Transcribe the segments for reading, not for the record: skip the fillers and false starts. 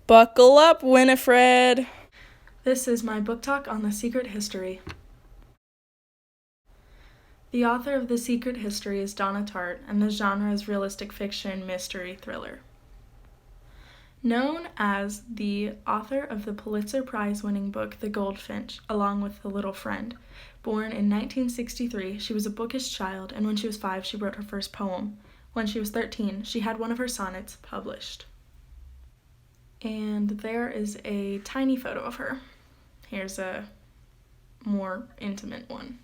Buckle up, Winifred! This is my book talk on The Secret History. The author of The Secret History is Donna Tartt, and the genre is realistic fiction, mystery, thriller. Known as the author of the Pulitzer Prize-winning book The Goldfinch, along with The Little Friend, born in 1963, she was a bookish child, and when she was 5, she wrote her first poem. When she was 13, she had one of her sonnets published. And there is a tiny photo of her. Here's a more intimate one.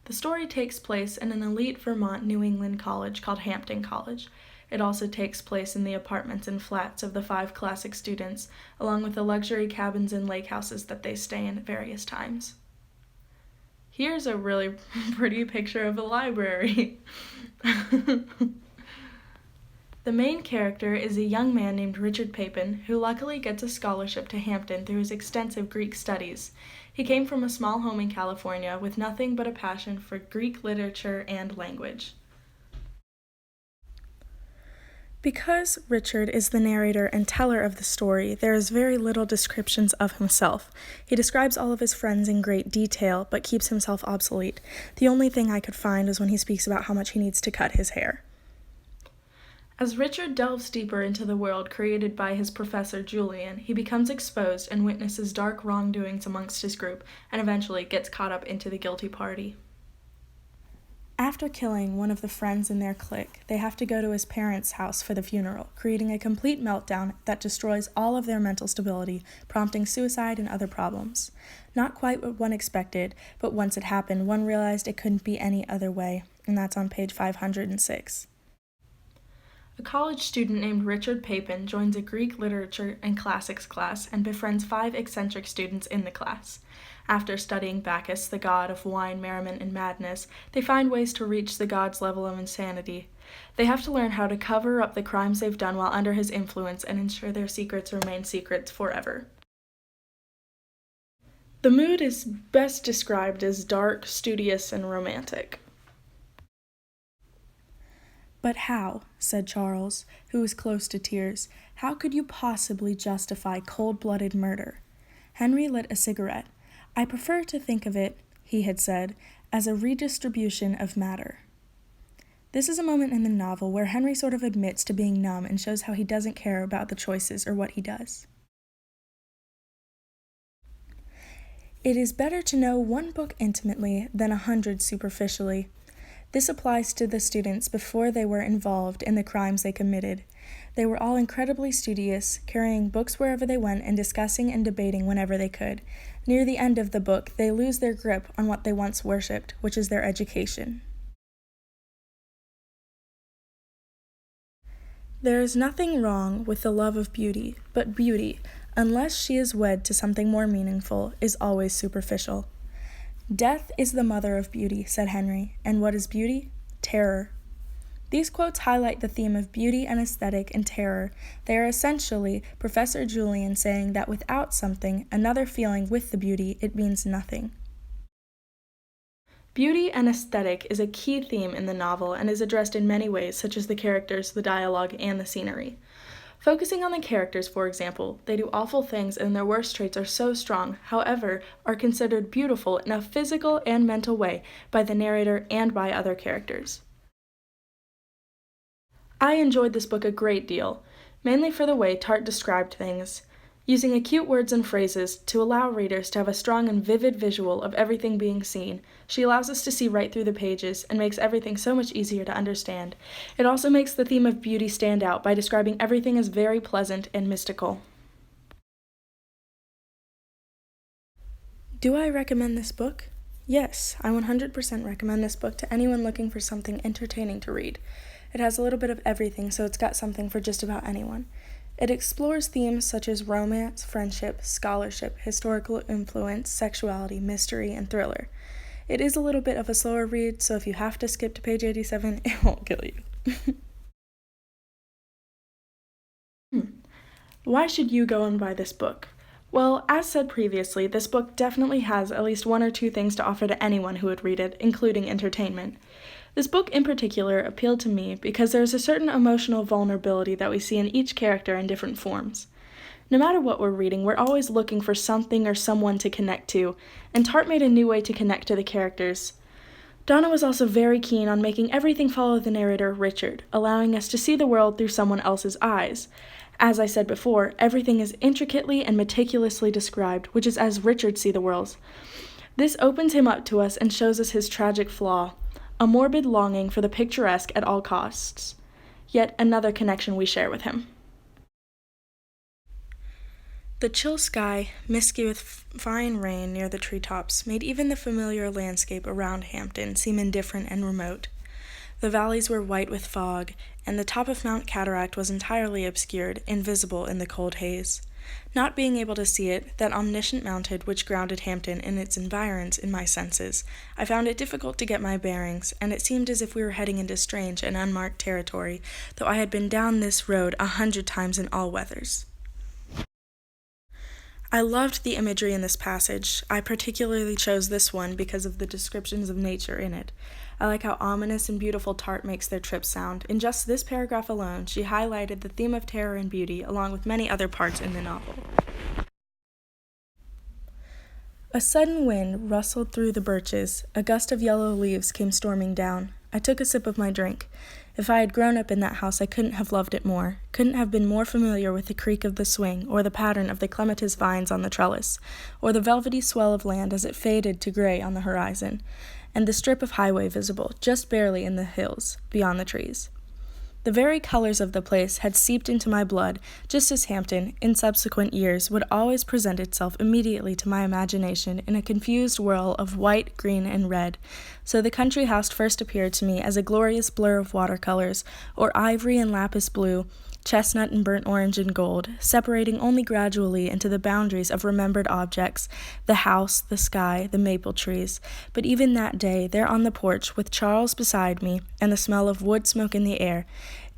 The story takes place in an elite Vermont New England college called Hampton College. It also takes place in the apartments and flats of the 5 classic students, along with the luxury cabins and lake houses that they stay in at various times. Here's a really pretty picture of a library. The main character is a young man named Richard Papin, who luckily gets a scholarship to Hampton through his extensive Greek studies. He came from a small home in California with nothing but a passion for Greek literature and language. Because Richard is the narrator and teller of the story, there is very little descriptions of himself. He describes all of his friends in great detail, but keeps himself obsolete. The only thing I could find is when he speaks about how much he needs to cut his hair. As Richard delves deeper into the world created by his professor Julian, he becomes exposed and witnesses dark wrongdoings amongst his group, and eventually gets caught up into the guilty party. After killing one of the friends in their clique, they have to go to his parents' house for the funeral, creating a complete meltdown that destroys all of their mental stability, prompting suicide and other problems. Not quite what one expected, but once it happened, one realized it couldn't be any other way, and that's on page 506. A college student named Richard Papin joins a Greek literature and classics class and befriends 5 eccentric students in the class. After studying Bacchus, the god of wine, merriment, and madness, they find ways to reach the god's level of insanity. They have to learn how to cover up the crimes they've done while under his influence and ensure their secrets remain secrets forever. The mood is best described as dark, studious, and romantic. "But how," said Charles, who was close to tears, "how could you possibly justify cold-blooded murder?" Henry lit a cigarette. "I prefer to think of it," he had said, "as a redistribution of matter." This is a moment in the novel where Henry sort of admits to being numb and shows how he doesn't care about the choices or what he does. It is better to know one book intimately than 100 superficially. This applies to the students before they were involved in the crimes they committed. They were all incredibly studious, carrying books wherever they went and discussing and debating whenever they could. Near the end of the book, they lose their grip on what they once worshipped, which is their education. There is nothing wrong with the love of beauty, but beauty, unless she is wed to something more meaningful, is always superficial. "Death is the mother of beauty," said Henry, and what is beauty? Terror. These quotes highlight the theme of beauty and aesthetic and terror. They are essentially Professor Julian saying that without something, another feeling with the beauty, it means nothing. Beauty and aesthetic is a key theme in the novel and is addressed in many ways, such as the characters, the dialogue, and the scenery. Focusing on the characters, for example, they do awful things and their worst traits are so strong, however, are considered beautiful in a physical and mental way by the narrator and by other characters. I enjoyed this book a great deal, mainly for the way Tartt described things, using acute words and phrases to allow readers to have a strong and vivid visual of everything being seen. She allows us to see right through the pages and makes everything so much easier to understand. It also makes the theme of beauty stand out by describing everything as very pleasant and mystical. Do I recommend this book? Yes, I 100% recommend this book to anyone looking for something entertaining to read. It has a little bit of everything, so it's got something for just about anyone. It explores themes such as romance, friendship, scholarship, historical influence, sexuality, mystery, and thriller. It is a little bit of a slower read, so if you have to skip to page 87, it won't kill you. Why should you go and buy this book? Well, as said previously, this book definitely has at least 1 or 2 things to offer to anyone who would read it, including entertainment. This book in particular appealed to me because there is a certain emotional vulnerability that we see in each character in different forms. No matter what we're reading, we're always looking for something or someone to connect to, and Tart made a new way to connect to the characters. Donna was also very keen on making everything follow the narrator, Richard, allowing us to see the world through someone else's eyes. As I said before, everything is intricately and meticulously described, which is as Richard sees the world. This opens him up to us and shows us his tragic flaw, a morbid longing for the picturesque at all costs. Yet another connection we share with him. The chill sky, misty with fine rain near the treetops, made even the familiar landscape around Hampton seem indifferent and remote. The valleys were white with fog, and the top of Mount Cataract was entirely obscured, invisible in the cold haze. Not being able to see it, that omniscient mountain which grounded Hampton and its environs in my senses, I found it difficult to get my bearings, and it seemed as if we were heading into strange and unmarked territory, though I had been down this road 100 times in all weathers. I loved the imagery in this passage. I particularly chose this one because of the descriptions of nature in it. I like how ominous and beautiful Tart makes their trip sound. In just this paragraph alone, she highlighted the theme of terror and beauty, along with many other parts in the novel. A sudden wind rustled through the birches. A gust of yellow leaves came storming down. I took a sip of my drink. If I had grown up in that house, I couldn't have loved it more, couldn't have been more familiar with the creak of the swing, or the pattern of the clematis vines on the trellis, or the velvety swell of land as it faded to gray on the horizon, and the strip of highway visible, just barely in the hills, beyond the trees. The very colors of the place had seeped into my blood, just as Hampton, in subsequent years, would always present itself immediately to my imagination in a confused whirl of white, green, and red. So the country house first appeared to me as a glorious blur of watercolors, or ivory and lapis blue, chestnut and burnt orange and gold, separating only gradually into the boundaries of remembered objects, the house, the sky, the maple trees. But even that day, there on the porch, with Charles beside me, and the smell of wood smoke in the air,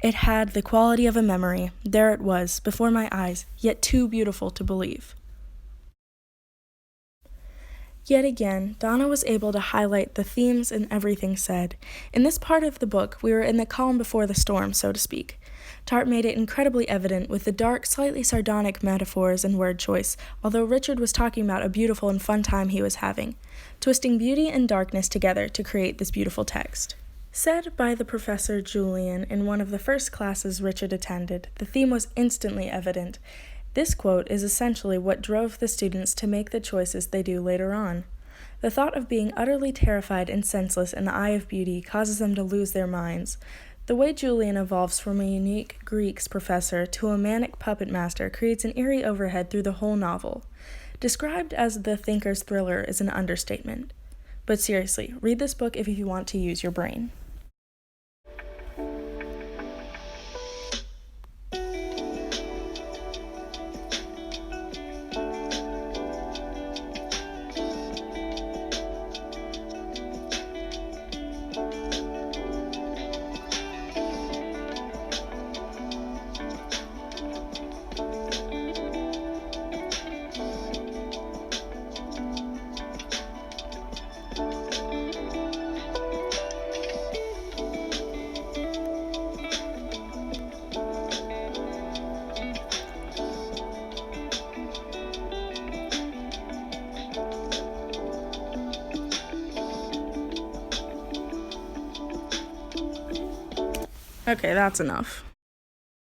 it had the quality of a memory. There it was, before my eyes, yet too beautiful to believe. Yet again, Donna was able to highlight the themes in everything said. In this part of the book, we were in the calm before the storm, so to speak. Tart made it incredibly evident with the dark, slightly sardonic metaphors and word choice, although Richard was talking about a beautiful and fun time he was having, twisting beauty and darkness together to create this beautiful text. Said by the Professor Julian in one of the first classes Richard attended, the theme was instantly evident. This quote is essentially what drove the students to make the choices they do later on. The thought of being utterly terrified and senseless in the eye of beauty causes them to lose their minds. The way Julian evolves from a unique Greeks professor to a manic puppet master creates an eerie overhead through the whole novel. Described as the thinker's thriller is an understatement. But seriously, read this book if you want to use your brain. Okay, that's enough.